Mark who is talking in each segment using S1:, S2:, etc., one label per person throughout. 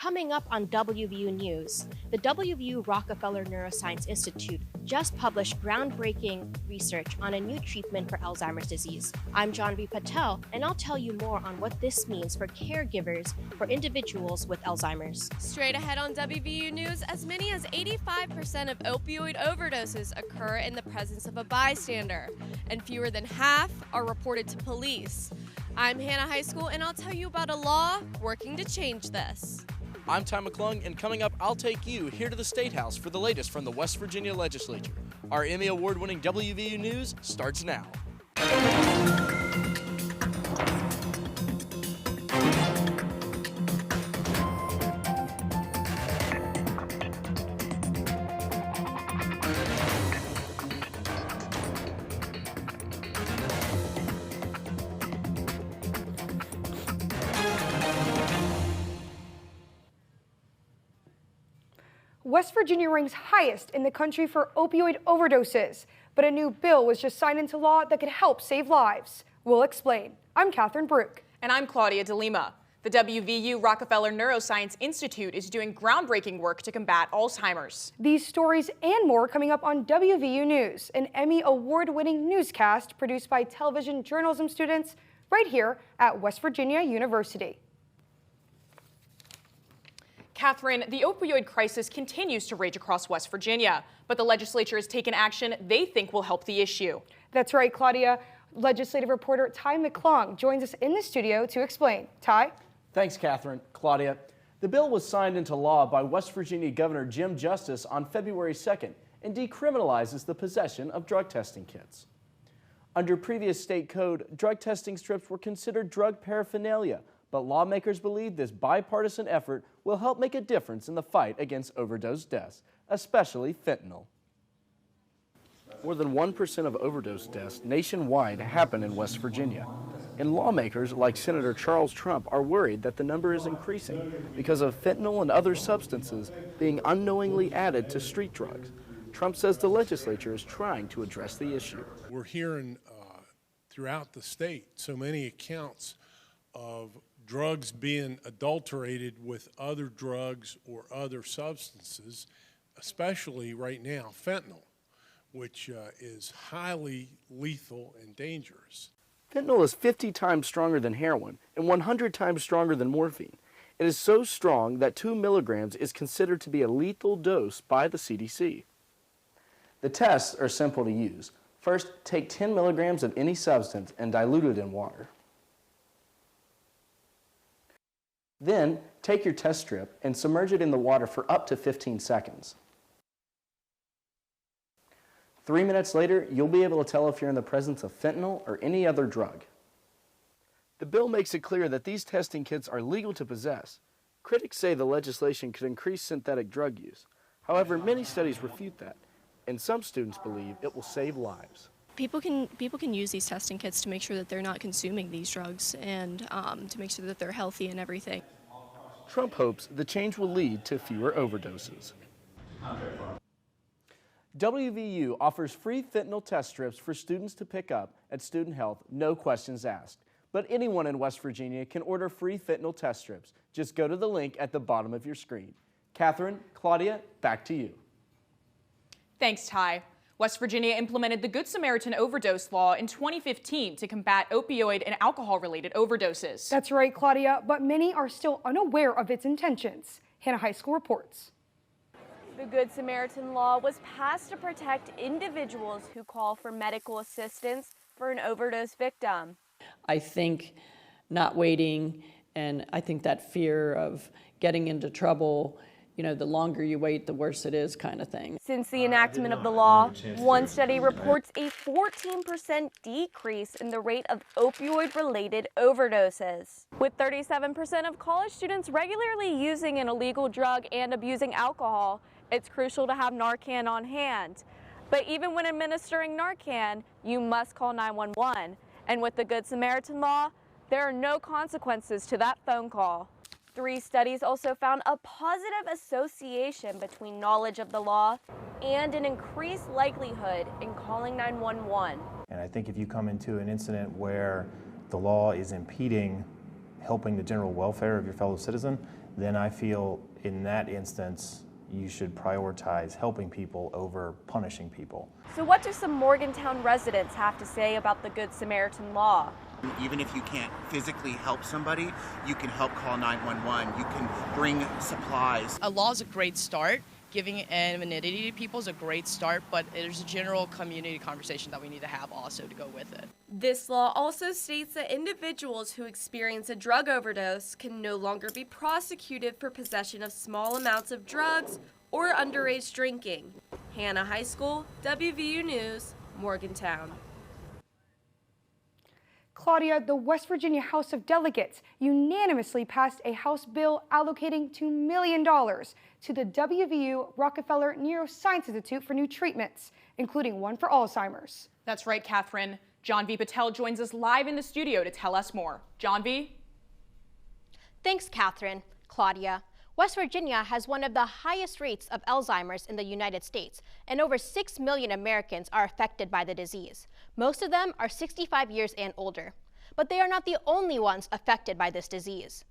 S1: Coming up on WVU News, the WVU Rockefeller Neuroscience Institute just published groundbreaking research on a new treatment for Alzheimer's disease. I'm Janvi Patel, and I'll tell you more on what this means for caregivers for individuals with Alzheimer's.
S2: Straight ahead on WVU News, as many as 85% of opioid overdoses occur in the presence of a bystander, and fewer than half are reported to police. I'm Hannah High School, and I'll tell you about a law working to change this.
S3: I'm Ty McClung, and coming up, I'll take you here to the State House for the latest from the West Virginia Legislature. Our Emmy Award-winning WVU News starts now.
S4: West Virginia ranks highest in the country for opioid overdoses, but a new bill was just signed into law that could help save lives. We'll explain. I'm Catherine Brook.
S5: And I'm Claudia DeLima. The WVU Rockefeller Neuroscience Institute is doing groundbreaking work to combat Alzheimer's.
S4: These stories and more coming up on WVU News, an Emmy award-winning newscast produced by television journalism students right here at West Virginia University.
S5: Catherine, the opioid crisis continues to rage across West Virginia, but the legislature has taken action they think will help the issue. That's right, Claudia. Legislative reporter Ty McClung joins us in the studio to explain. Ty?
S3: Thanks, Catherine. Claudia, the bill was signed into law by West Virginia Governor Jim Justice on February 2nd and decriminalizes the possession of drug testing kits. Under previous state code, drug testing strips were considered drug paraphernalia, but lawmakers believe this bipartisan effort will help make a difference in the fight against overdose deaths, especially fentanyl. More than 1% of overdose deaths nationwide happen in West Virginia, and lawmakers like Senator Charles Trump are worried that the number is increasing because of fentanyl and other substances being unknowingly added to street drugs. Trump says the legislature is trying to address the issue.
S6: We're hearing throughout the state so many accounts of drugs being adulterated with other drugs or other substances, especially right now fentanyl, which is highly lethal and dangerous.
S3: Fentanyl is 50 times stronger than heroin and 100 times stronger than morphine. It is so strong that 2 milligrams is considered to be a lethal dose by the CDC. The tests are simple to use. First, take 10 milligrams of any substance and dilute it in water. Then, take your test strip and submerge it in the water for up to 15 seconds. 3 minutes later, you'll be able to tell if you're in the presence of fentanyl or any other drug. The bill makes it clear that these testing kits are legal to possess. Critics say the legislation could increase synthetic drug use. However, many studies refute that, and some students believe it will save lives.
S7: People can use these testing kits to make sure that they're not consuming these drugs and to make sure that they're healthy and everything.
S3: Trump hopes the change will lead to fewer overdoses. WVU offers free fentanyl test strips for students to pick up at Student Health, no questions asked. But anyone in West Virginia can order free fentanyl test strips. Just go to the link at the bottom of your screen. Catherine, Claudia, back to you.
S5: Thanks, Ty. West Virginia implemented the Good Samaritan overdose law in 2015 to combat opioid and alcohol-related overdoses.
S4: That's right, Claudia, but many are still unaware of its intentions. Hannah High School reports.
S2: The Good Samaritan law was passed to protect individuals who call for medical assistance for an overdose victim.
S8: I think not waiting, and I think that fear of getting into trouble, you know, the longer you wait, the worse it is kind of thing.
S2: Since the enactment of the law, one study reports a 14% decrease in the rate of opioid-related overdoses. With 37% of college students regularly using an illegal drug and abusing alcohol, it's crucial to have Narcan on hand. But even when administering Narcan, you must call 911. And with the Good Samaritan law, there are no consequences to that phone call. 3 studies also found a positive association between knowledge of the law and an increased likelihood in calling 911.
S9: And I think if you come into an incident where the law is impeding helping the general welfare of your fellow citizen, then I feel in that instance you should prioritize helping people over punishing people.
S2: So what do some Morgantown residents have to say about the Good Samaritan law?
S10: Even if you can't physically help somebody, you can help call 911. You can bring supplies.
S11: A law is a great start. Giving anonymity to people is a great start, but there's a general community conversation that we need to have also to go with it.
S2: This law also states that individuals who experience a drug overdose can no longer be prosecuted for possession of small amounts of drugs or underage drinking. Hannah High School, WVU News, Morgantown.
S4: Claudia, the West Virginia House of Delegates unanimously passed a House bill allocating $2 million to the WVU Rockefeller Neuroscience Institute for new treatments, including one for Alzheimer's.
S5: That's right, Catherine. John V. Patel joins us live in the studio to tell us more. John V.
S1: Thanks, Catherine. Claudia. West Virginia has one of the highest rates of Alzheimer's in the United States, and over 6 million Americans are affected by the disease. Most of them are 65 years and older. But they are not the only ones affected by this disease.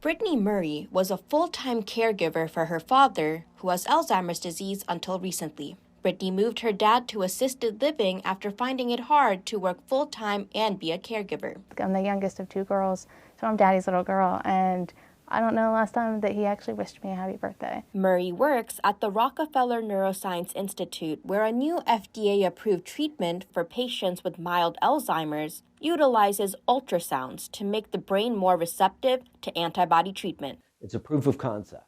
S12: Brittany Murray was a full-time caregiver for her father, who has Alzheimer's disease until recently. Brittany moved her dad to assisted living after finding it hard to work full-time and be a caregiver.
S13: I'm the youngest of two girls, so I'm daddy's little girl, and I don't know the last time that he actually wished me a happy birthday.
S12: Murray works at the Rockefeller Neuroscience Institute, where a new FDA-approved treatment for patients with mild Alzheimer's utilizes ultrasounds to make the brain more receptive to antibody treatment.
S14: It's a proof of concept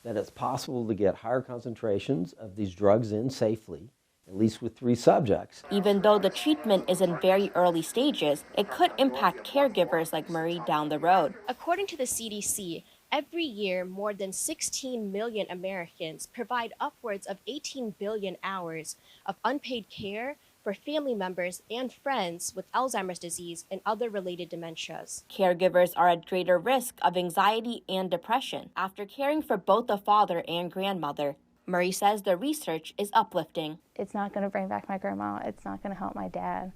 S14: that it's possible to get higher concentrations of these drugs in safely, at least with 3 subjects.
S12: Even though the treatment is in very early stages, it could impact caregivers like Murray down the road.
S1: According to the CDC, every year more than 16 million Americans provide upwards of 18 billion hours of unpaid care for family members and friends with Alzheimer's disease and other related dementias.
S12: Caregivers are at greater risk of anxiety and depression after caring for both the father and grandmother. Murray says the research is uplifting.
S13: It's not going to bring back my grandma. It's not going to help my dad,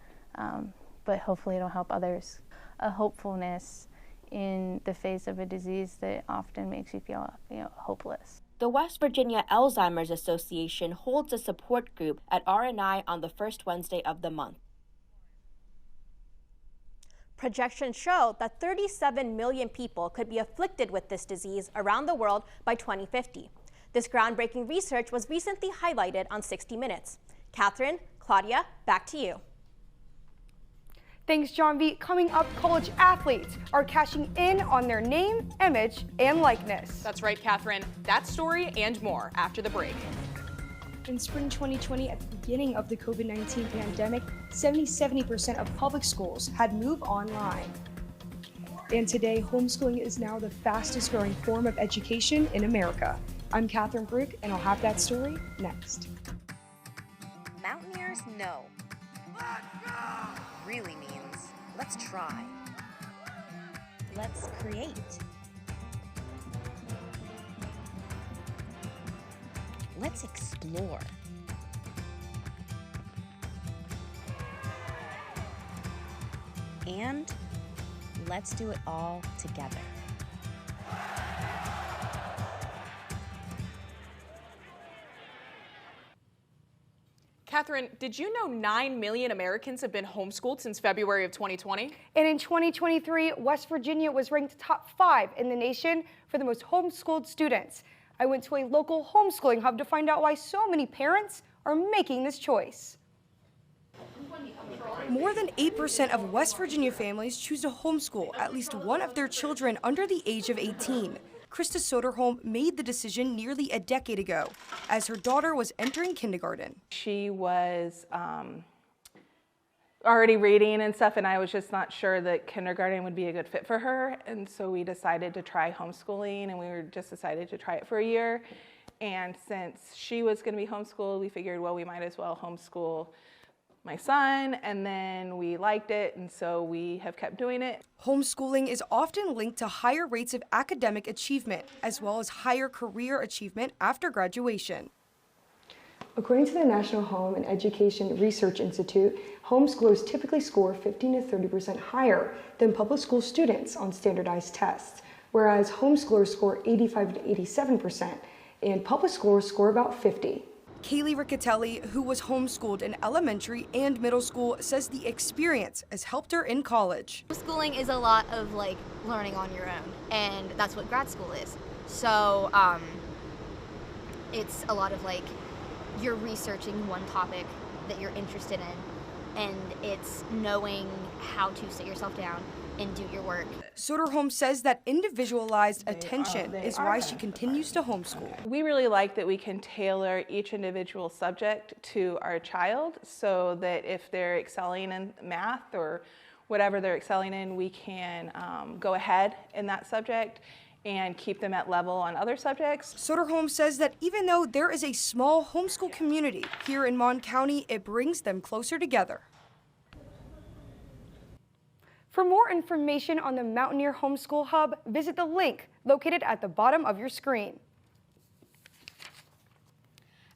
S13: but hopefully it'll help others. A hopefulness in the face of a disease that often makes you feel, hopeless.
S12: The West Virginia Alzheimer's Association holds a support group at RNI on the first Wednesday of the month.
S1: Projections show that 37 million people could be afflicted with this disease around the world by 2050. This groundbreaking research was recently highlighted on 60 Minutes. Catherine, Claudia, back to you.
S4: Thanks, John V. Coming up, college athletes are cashing in on their name, image, and likeness.
S5: That's right, Catherine. That story and more after the break.
S4: In spring 2020, at the beginning of the COVID-19 pandemic, 70% of public schools had moved online. And today, homeschooling is now the fastest growing form of education in America. I'm Catherine Brook, and I'll have that story next.
S15: Mountaineers know. Really means let's try. Let's create. Let's explore. And let's do it all together.
S5: Catherine, did you know 9 million Americans have been homeschooled since February of 2020?
S4: And in 2023, West Virginia was ranked top 5 in the nation for the most homeschooled students. I went to a local homeschooling hub to find out why so many parents are making this choice. More than 8% of West Virginia families choose to homeschool at least one of their children under the age of 18. Krista Soderholm made the decision nearly a decade ago as her daughter was entering kindergarten.
S16: She was already reading and stuff, and I was just not sure that kindergarten would be a good fit for her. And so we decided to try homeschooling, and we just decided to try it for a year. And since she was going to be homeschooled, we figured, well, we might as well homeschool my son, and then we liked it, and so we have kept doing it.
S4: Homeschooling is often linked to higher rates of academic achievement, as well as higher career achievement after graduation. According to the National Home and Education Research Institute, homeschoolers typically score 15 to 30% higher than public school students on standardized tests. whereas homeschoolers score 85 to 87%, and public schools score about 50. Kaylee Riccatelli, who was homeschooled in elementary and middle school, says the experience has helped her in college.
S17: Schooling is a lot of learning on your own, and that's what grad school is. So it's a lot of you're researching one topic that you're interested in, and it's knowing how to sit yourself down and do your work.
S4: Soderholm says that individualized attention is why she continues to homeschool.
S16: We really like that we can tailor each individual subject to our child, so that if they're excelling in math or whatever they're excelling in, we can go ahead in that subject and keep them at level on other subjects.
S4: Soderholm says that even though there is a small homeschool community here in Mon County, it brings them closer together. For more information on the Mountaineer Homeschool Hub, visit the link located at the bottom of your screen.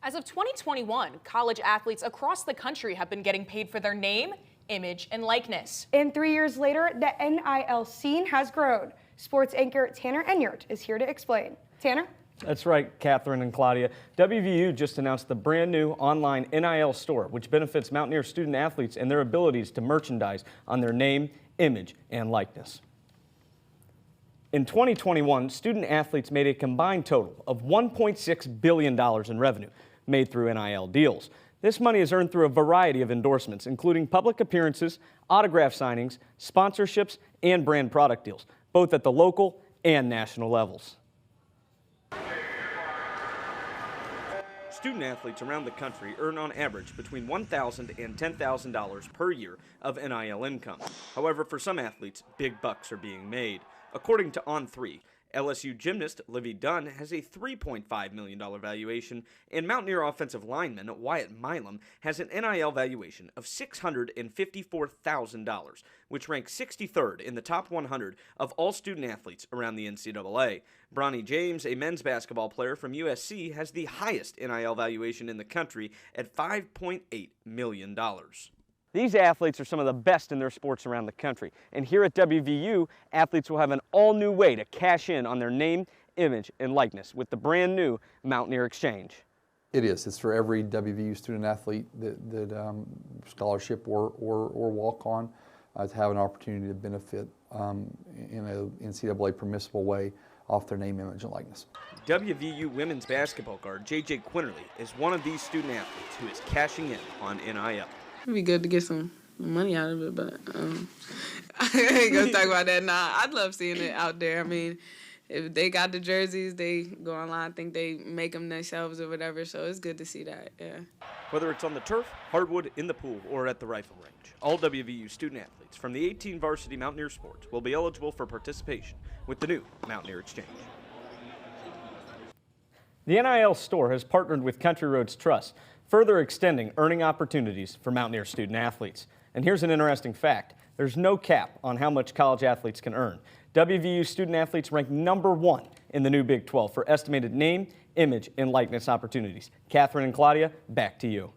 S5: As of 2021, college athletes across the country have been getting paid for their name, image, and likeness.
S4: And 3 years later, the NIL scene has grown. Sports anchor Tanner Enyart is here to explain. Tanner?
S18: That's right, Catherine and Claudia. WVU just announced the brand new online NIL store, which benefits Mountaineer student athletes and their abilities to merchandise on their name, image, and likeness. In 2021, student athletes made a combined total of $1.6 billion in revenue made through NIL deals. This money is earned through a variety of endorsements, including public appearances, autograph signings, sponsorships, and brand product deals, both at the local and national levels. Student athletes around the country earn on average between $1,000 and $10,000 per year of NIL income. However, for some athletes, big bucks are being made. According to On3, LSU gymnast Livy Dunn has a $3.5 million valuation, and Mountaineer offensive lineman Wyatt Milam has an NIL valuation of $654,000, which ranks 63rd in the top 100 of all student athletes around the NCAA. Bronny James, a men's basketball player from USC, has the highest NIL valuation in the country at $5.8 million. These athletes are some of the best in their sports around the country, and here at WVU, athletes will have an all-new way to cash in on their name, image, and likeness with the brand new Mountaineer Exchange.
S19: It is. It's for every WVU student athlete that scholarship or walk on to have an opportunity to benefit in an NCAA permissible way off their name, image, and likeness.
S18: WVU women's basketball guard J.J. Quinterly is one of these student athletes who is cashing in on NIL.
S20: It'd be good to get some money out of it, but I ain't gonna talk about that now. I'd love seeing it out there. I mean, if they got the jerseys, they go online, I think they make them themselves or whatever, so it's good to see that, yeah.
S18: Whether it's on the turf, hardwood, in the pool, or at the rifle range, all WVU student athletes from the 18 varsity Mountaineer sports will be eligible for participation with the new Mountaineer Exchange. The NIL store has partnered with Country Roads Trust, further extending earning opportunities for Mountaineer student athletes. And here's an interesting fact. There's no cap on how much college athletes can earn. WVU student athletes rank #1 in the new Big 12 for estimated name, image, and likeness opportunities. Catherine and Claudia, back to you.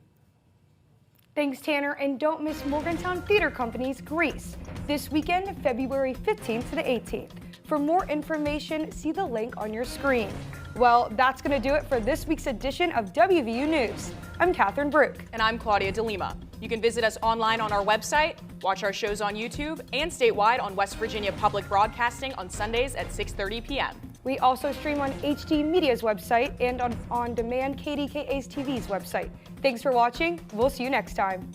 S4: Thanks, Tanner, and don't miss Morgantown Theater Company's Grease this weekend, February 15th to the 18th. For more information, see the link on your screen. Well, that's going to do it for this week's edition of WVU News. I'm Catherine Brook.
S5: And I'm Claudia DeLima. You can visit us online on our website, watch our shows on YouTube, and statewide on West Virginia Public Broadcasting on Sundays at 6:30 p.m.
S4: We also stream on HD Media's website and on demand KDKA's TV's website. Thanks for watching. We'll see you next time.